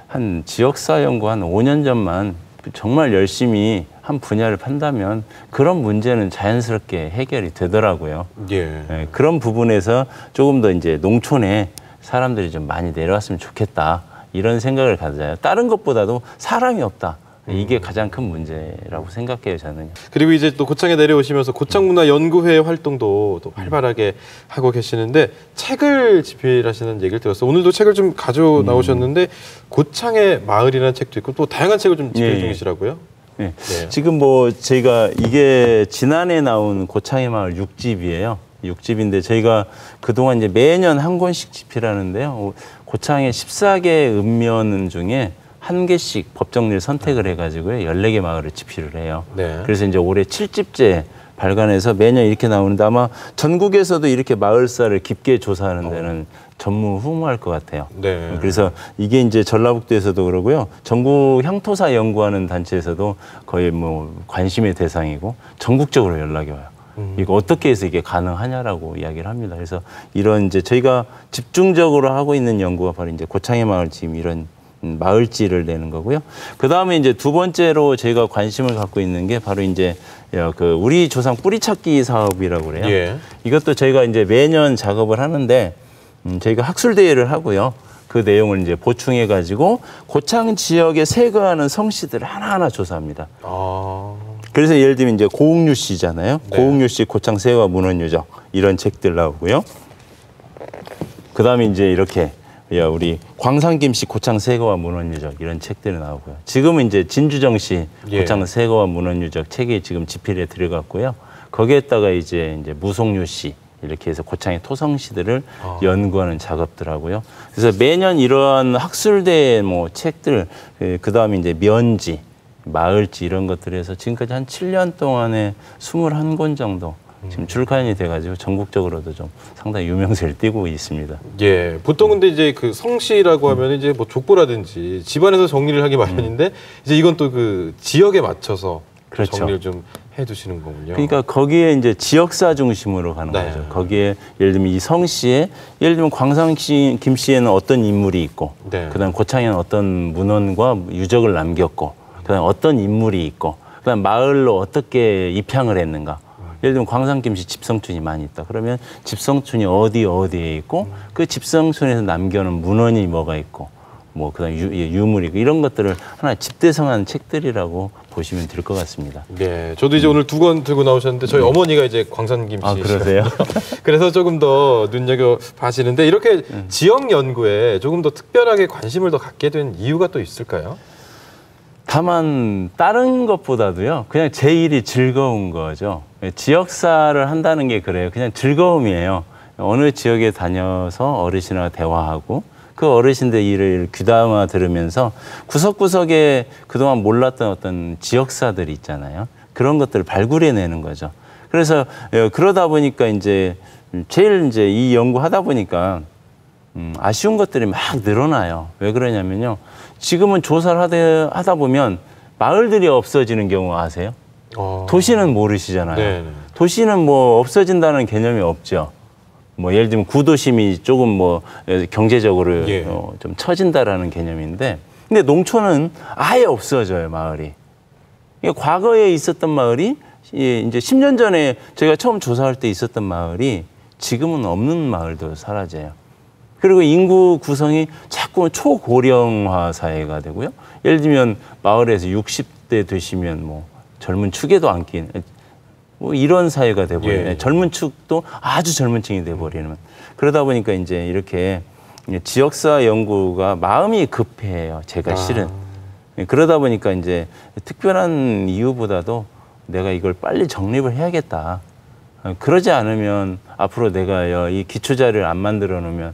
한 지역사 연구 한 5년 전만 정말 열심히 한 분야를 판다면 그런 문제는 자연스럽게 해결이 되더라고요. 예. 네, 그런 부분에서 조금 더 이제 농촌에 사람들이 좀 많이 내려왔으면 좋겠다. 이런 생각을 가져요. 다른 것보다도 사람이 없다. 이게 가장 큰 문제라고 생각해요, 저는요. 그리고 이제 또 고창에 내려오시면서 고창문화연구회 활동도 또 활발하게 하고 계시는데 책을 집필하시는 얘기를 들었어요. 오늘도 책을 좀 가져 나오셨는데 고창의 마을이라는 책도 있고 또 다양한 책을 좀 집필 중이시라고요? 네. 네. 지금 뭐 저희가 이게 지난해 나온 고창의 마을 6집이에요. 6집인데 저희가 그동안 이제 매년 한 권씩 집필하는데요. 고창의 14개 읍면 중에 한 개씩 법정리를 선택을 해가지고요. 14개 마을을 집필을 해요. 네. 그래서 이제 올해 7집째 발간해서 매년 이렇게 나오는데 아마 전국에서도 이렇게 마을사를 깊게 조사하는 데는 전무후무할 것 같아요. 네. 그래서 이게 이제 전라북도에서도 그러고요. 전국 향토사 연구하는 단체에서도 거의 뭐 관심의 대상이고 전국적으로 연락이 와요. 이거 어떻게 해서 이게 가능하냐라고 이야기를 합니다. 그래서 이런 이제 저희가 집중적으로 하고 있는 연구가 바로 이제 고창의 마을 지금 이런 마을지를 내는 거고요. 그 다음에 이제 두 번째로 저희가 관심을 갖고 있는 게 바로 이제 우리 조상 뿌리찾기 사업이라고 그래요. 예. 이것도 저희가 이제 매년 작업을 하는데 저희가 학술대회를 하고요. 그 내용을 이제 보충해 가지고 고창 지역에 세거하는 성씨들을 하나하나 조사합니다. 그래서 예를 들면 이제 고흥류 씨잖아요. 네. 고흥류 씨 고창 세거와 문헌 유적 이런 책들 나오고요. 그 다음에 이제 이렇게 우리 광산김 씨 고창 세거와 문헌 유적 이런 책들이 나오고요. 지금은 이제 진주정 씨 고창 세거와 문헌 유적 책이 지금 집필에 들어갔고요. 거기에다가 이제 무송류 씨 이렇게 해서 고창의 토성시들을 연구하는 작업들하고요. 그래서 매년 이러한 학술대 뭐 책들 그 다음에 이제 면지, 마을지 이런 것들에서 지금까지 한 7년 동안에 21권 정도. 지금 출간이 돼가지고 전국적으로도 좀 상당히 유명세를 띠고 있습니다. 예, 보통 근데 이제 그 성씨라고 하면 이제 뭐 족보라든지 집안에서 정리를 하기 마련인데 이제 이건 또 그 지역에 맞춰서 그렇죠. 정리를 좀 해두시는 거군요. 그러니까 거기에 이제 지역사 중심으로 가는 네. 거죠. 거기에 예를 들면 이 성씨에 예를 들면 광산김 씨에는 어떤 인물이 있고, 네. 그다음 고창에는 어떤 문헌과 유적을 남겼고, 그다음 어떤 인물이 있고, 그다음 마을로 어떻게 입향을 했는가. 예를 들면 광산김 씨 집성촌이 많이 있다. 그러면 집성촌이 어디에 있고 그 집성촌에서 남겨놓은 문헌이 뭐가 있고 뭐 그다음 유물이 있고 이런 것들을 하나 집대성한 책들이라고 보시면 될 것 같습니다. 네, 저도 이제 오늘 2권 들고 나오셨는데 저희 어머니가 이제 광산김 씨. 그러세요? 그래서 조금 더 눈여겨 봐시는데 이렇게 지역 연구에 조금 더 특별하게 관심을 더 갖게 된 이유가 또 있을까요? 다만 다른 것보다도요. 그냥 제 일이 즐거운 거죠. 지역사를 한다는 게 그래요. 그냥 즐거움이에요. 어느 지역에 다녀서 어르신과 대화하고 그 어르신들 일을 귀담아 들으면서 구석구석에 그동안 몰랐던 어떤 지역사들이 있잖아요. 그런 것들을 발굴해내는 거죠. 그래서 그러다 보니까 이제 제일 이제 이 연구하다 보니까 아쉬운 것들이 막 늘어나요. 왜 그러냐면요. 지금은 조사를 하다 보면 마을들이 없어지는 경우 아세요? 도시는 모르시잖아요. 네네. 도시는 뭐 없어진다는 개념이 없죠. 뭐 예를 들면 구도심이 조금 뭐 경제적으로 예. 좀 처진다라는 개념인데, 근데 농촌은 아예 없어져요, 마을이. 과거에 있었던 마을이 이제 10년 전에 저희가 처음 조사할 때 있었던 마을이 지금은 없는 마을도 사라져요. 그리고 인구 구성이 자꾸 초고령화 사회가 되고요. 예를 들면 마을에서 60대 되시면 뭐 젊은 축에도 안 끼는 뭐 이런 사회가 돼버리는 예. 젊은 축도 아주 젊은 층이 돼버리는 그러다 보니까 이제 이렇게 지역사 연구가 마음이 급해요. 제가 실은 그러다 보니까 이제 특별한 이유보다도 내가 이걸 빨리 정립을 해야겠다. 그러지 않으면 앞으로 내가 이 기초자료를 안 만들어 놓으면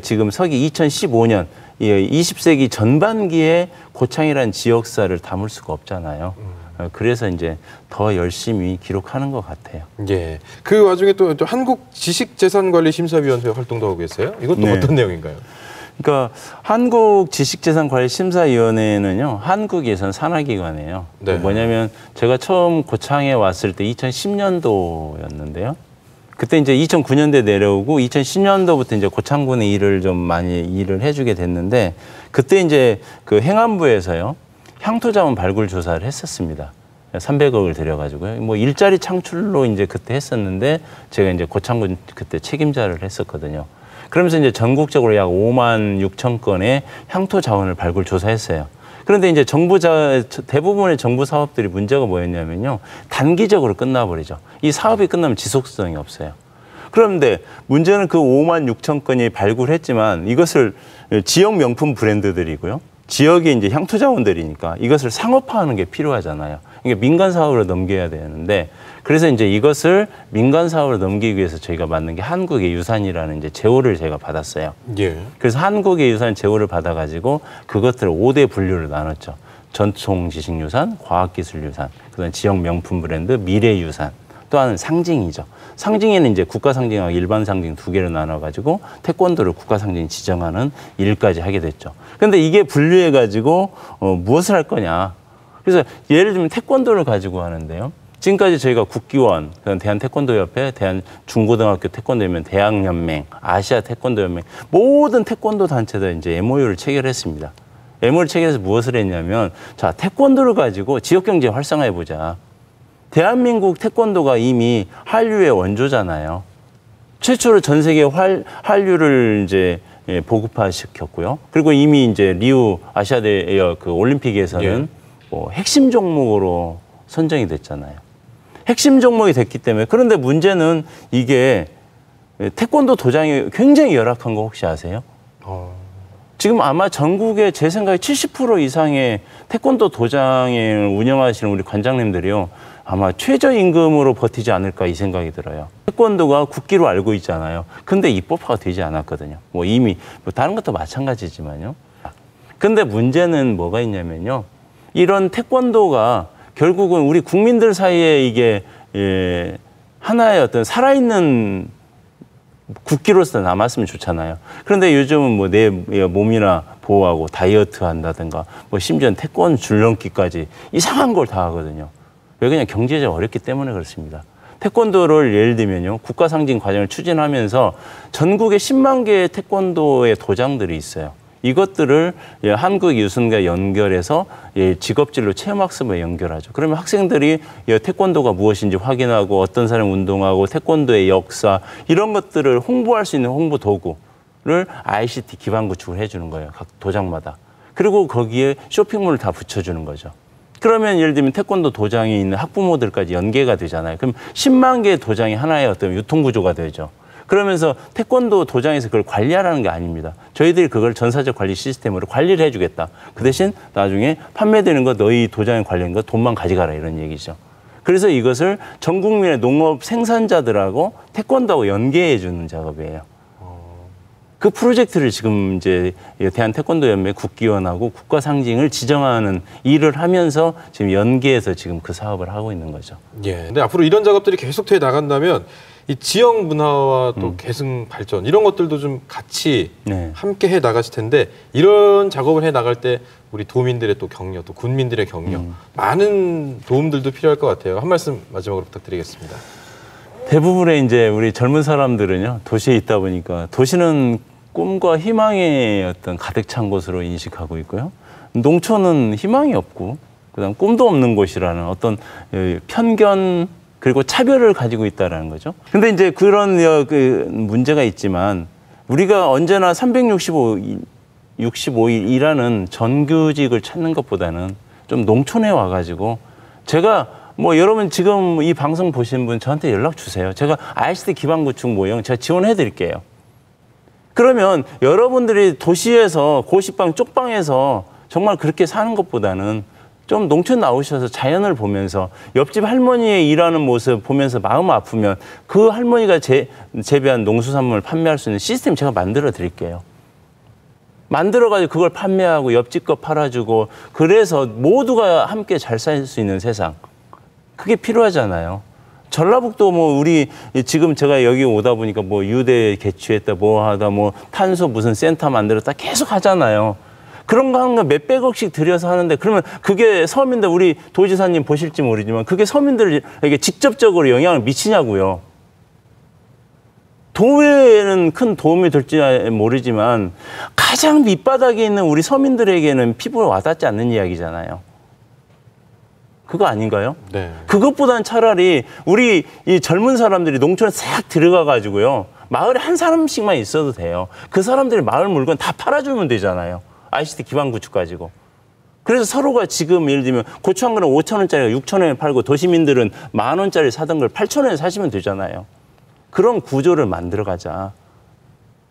지금 서기 2015년 20세기 전반기에 고창이라는 지역사를 담을 수가 없잖아요. 그래서 이제 더 열심히 기록하는 것 같아요. 예. 그 와중에 또 한국지식재산관리심사위원회 활동도 하고 계세요. 이것도 네. 어떤 내용인가요? 그러니까 한국지식재산관리심사위원회는요, 한국예산 산하기관이에요. 네. 뭐냐면 제가 처음 고창에 왔을 때 2010년도였는데요. 그때 이제 2009년도에 내려오고 2010년도부터 이제 고창군의 일을 좀 많이 일을 해주게 됐는데 그때 이제 그 행안부에서요 향토자원 발굴 조사를 했었습니다. 300억을 들여가지고요. 뭐 일자리 창출로 이제 그때 했었는데 제가 이제 고창군 그때 책임자를 했었거든요. 그러면서 이제 전국적으로 약 5만 6천 건의 향토 자원을 발굴 조사했어요. 그런데 이제 대부분의 정부 사업들이 문제가 뭐였냐면요. 단기적으로 끝나버리죠. 이 사업이 끝나면 지속성이 없어요. 그런데 문제는 그 5만 6천 건이 발굴했지만 이것을 지역 명품 브랜드들이고요. 지역의 이제 향토 자원들이니까 이것을 상업화하는 게 필요하잖아요. 이게 민간 사업으로 넘겨야 되는데 그래서 이제 이것을 민간 사업으로 넘기기 위해서 저희가 만든 게 한국의 유산이라는 이제 제호를 제가 받았어요. 예. 그래서 한국의 유산 제호를 받아가지고 그것들을 5대 분류를 나눴죠. 전통 지식 유산, 과학기술 유산, 그다음 지역 명품 브랜드, 미래 유산. 또 하나는 상징이죠. 상징에는 이제 국가 상징하고 일반 상징 두 개로 나눠가지고 태권도를 국가 상징 지정하는 일까지 하게 됐죠. 그런데 이게 분류해가지고 무엇을 할 거냐. 그래서 예를 들면 태권도를 가지고 하는데요. 지금까지 저희가 국기원, 대한태권도협회, 대한중고등학교 태권도연맹, 대학연맹, 아시아 태권도연맹 모든 태권도 단체들 이제 MOU를 체결했습니다. MOU를 체결해서 무엇을 했냐면 자 태권도를 가지고 지역경제 활성화해 보자. 대한민국 태권도가 이미 한류의 원조잖아요. 최초로 전 세계 한류를 이제 보급화시켰고요. 그리고 이미 이제 리우 아시아대 그 올림픽에서는 뭐 핵심 종목으로 선정이 됐잖아요. 핵심 종목이 됐기 때문에 그런데 문제는 이게 태권도 도장이 굉장히 열악한 거 혹시 아세요? 지금 아마 전국에 제 생각에 70% 이상의 태권도 도장을 운영하시는 우리 관장님들이요. 아마 최저임금으로 버티지 않을까 이 생각이 들어요. 태권도가 국기로 알고 있잖아요. 근데 입법화가 되지 않았거든요. 뭐 이미 뭐 다른 것도 마찬가지지만요. 근데 문제는 뭐가 있냐면요. 이런 태권도가 결국은 우리 국민들 사이에 이게 하나의 어떤 살아있는 국기로서 남았으면 좋잖아요. 그런데 요즘은 뭐 내 몸이나 보호하고 다이어트 한다든가 뭐 심지어 태권 줄넘기까지 이상한 걸 다 하거든요. 왜 그냥 경제적으로 어렵기 때문에 그렇습니다. 태권도를 예를 들면요. 국가 상징 과정을 추진하면서 전국에 10만 개의 태권도의 도장들이 있어요. 이것들을 한국유순과 연결해서 직업진로 체험학습에 연결하죠. 그러면 학생들이 태권도가 무엇인지 확인하고 어떤 사람이 운동하고 태권도의 역사 이런 것들을 홍보할 수 있는 홍보 도구를 ICT 기반 구축을 해주는 거예요. 각 도장마다. 그리고 거기에 쇼핑몰을 다 붙여주는 거죠. 그러면 예를 들면 태권도 도장이 있는 학부모들까지 연계가 되잖아요. 그럼 10만 개의 도장이 하나의 어떤 유통구조가 되죠. 그러면서 태권도 도장에서 그걸 관리하라는 게 아닙니다. 저희들이 그걸 전사적 관리 시스템으로 관리를 해주겠다. 그 대신 나중에 판매되는 거 너희 도장에 관련된 거 돈만 가져가라 이런 얘기죠. 그래서 이것을 전 국민의 농업 생산자들하고 태권도하고 연계해 주는 작업이에요. 그 프로젝트를 지금 이제 대한태권도연맹 국기원하고 국가 상징을 지정하는 일을 하면서 지금 연계해서 지금 그 사업을 하고 있는 거죠. 예. 근데 앞으로 이런 작업들이 계속돼 나간다면 이 지역 문화와 또 계승 발전 이런 것들도 좀 같이 함께 해 나가실 텐데 이런 작업을 해 나갈 때 우리 도민들의 또 격려, 또 군민들의 격려 많은 도움들도 필요할 것 같아요. 한 말씀 마지막으로 부탁드리겠습니다. 대부분의 이제 우리 젊은 사람들은요 도시에 있다 보니까 도시는 꿈과 희망의 어떤 가득 찬 곳으로 인식하고 있고요. 농촌은 희망이 없고 그다음 꿈도 없는 곳이라는 어떤 편견 그리고 차별을 가지고 있다라는 거죠. 근데 이제 그런 그 문제가 있지만 우리가 언제나 365일 일하는 정규직을 찾는 것보다는 좀 농촌에 와가지고 제가 뭐 여러분 지금 이 방송 보신 분 저한테 연락 주세요. 제가 ICT 기반 구축 모형 제가 지원해 드릴게요. 그러면 여러분들이 도시에서 고시방 쪽방에서 정말 그렇게 사는 것보다는 좀 농촌 나오셔서 자연을 보면서 옆집 할머니의 일하는 모습 보면서 마음 아프면 그 할머니가 재배한 농수산물을 판매할 수 있는 시스템 제가 만들어 드릴게요. 만들어가지고 그걸 판매하고 옆집 거 팔아주고 그래서 모두가 함께 잘 살 수 있는 세상. 그게 필요하잖아요. 전라북도 뭐 우리 지금 제가 여기 오다 보니까 뭐 유대 개취했다 뭐 하다 뭐 탄소 무슨 센터 만들었다 계속 하잖아요. 그런 거 하는 거 몇백억씩 들여서 하는데 그러면 그게 서민들 우리 도지사님 보실지 모르지만 그게 서민들에게 직접적으로 영향을 미치냐고요. 도에는 큰 도움이 될지 모르지만 가장 밑바닥에 있는 우리 서민들에게는 피부에 와닿지 않는 이야기잖아요. 그거 아닌가요? 네. 그것보다는 차라리 우리 이 젊은 사람들이 농촌에 싹 들어가 가지고요. 마을에 한 사람씩만 있어도 돼요. 그 사람들이 마을 물건 다 팔아주면 되잖아요. ICT 기반 구축 가지고. 그래서 서로가 지금 예를 들면 고추 한 그릇 5,000원짜리가 6,000원에 팔고 도시민들은 10,000원짜리 사던 걸 8,000원에 사시면 되잖아요. 그런 구조를 만들어 가자.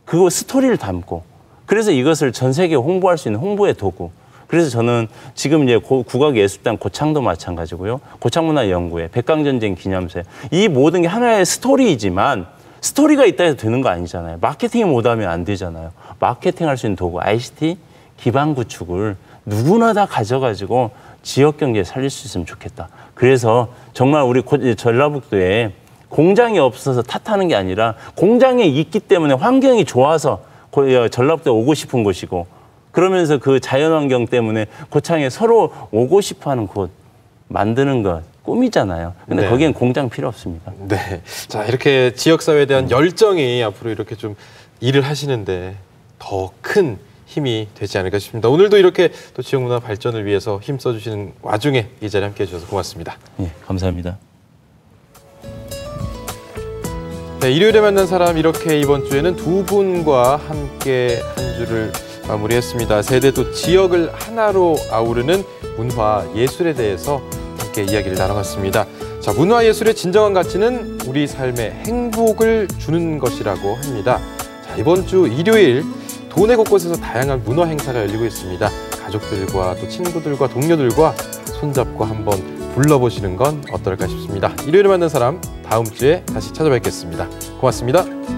그거 스토리를 담고. 그래서 이것을 전 세계에 홍보할 수 있는 홍보의 도구. 그래서 저는 지금 이제 국악예술단 고창도 마찬가지고요. 고창문화연구회, 백강전쟁 기념세. 이 모든 게 하나의 스토리이지만 스토리가 있다 해서 되는 거 아니잖아요. 마케팅이 못하면 안 되잖아요. 마케팅 할 수 있는 도구, ICT 기반 구축을 누구나 다 가져가지고 지역 경제에 살릴 수 있으면 좋겠다. 그래서 정말 우리 전라북도에 공장이 없어서 탓하는 게 아니라 공장이 있기 때문에 환경이 좋아서 전라북도에 오고 싶은 곳이고 그러면서 그 자연환경 때문에 고창에 서로 오고 싶어하는 곳 만드는 것 꿈이잖아요. 근데 네. 거기엔 공장 필요 없습니다. 네. 자, 이렇게 지역사회에 대한 열정이 앞으로 이렇게 좀 일을 하시는데 더 큰 힘이 되지 않을까 싶습니다. 오늘도 이렇게 또 지역문화 발전을 위해서 힘써주시는 와중에 이 자리에 함께해 주셔서 고맙습니다. 예, 감사합니다. 네, 일요일에 만난 사람 이렇게 이번 주에는 두 분과 함께 한 주를 마무리했습니다. 세대 또 지역을 하나로 아우르는 문화 예술에 대해서 함께 이야기를 나눠봤습니다. 자, 문화 예술의 진정한 가치는 우리 삶에 행복을 주는 것이라고 합니다. 자, 이번 주 일요일 도내 곳곳에서 다양한 문화 행사가 열리고 있습니다. 가족들과 또 친구들과 동료들과 손잡고 한번 불러보시는 건 어떨까 싶습니다. 일요일에 만난 사람 다음 주에 다시 찾아뵙겠습니다. 고맙습니다.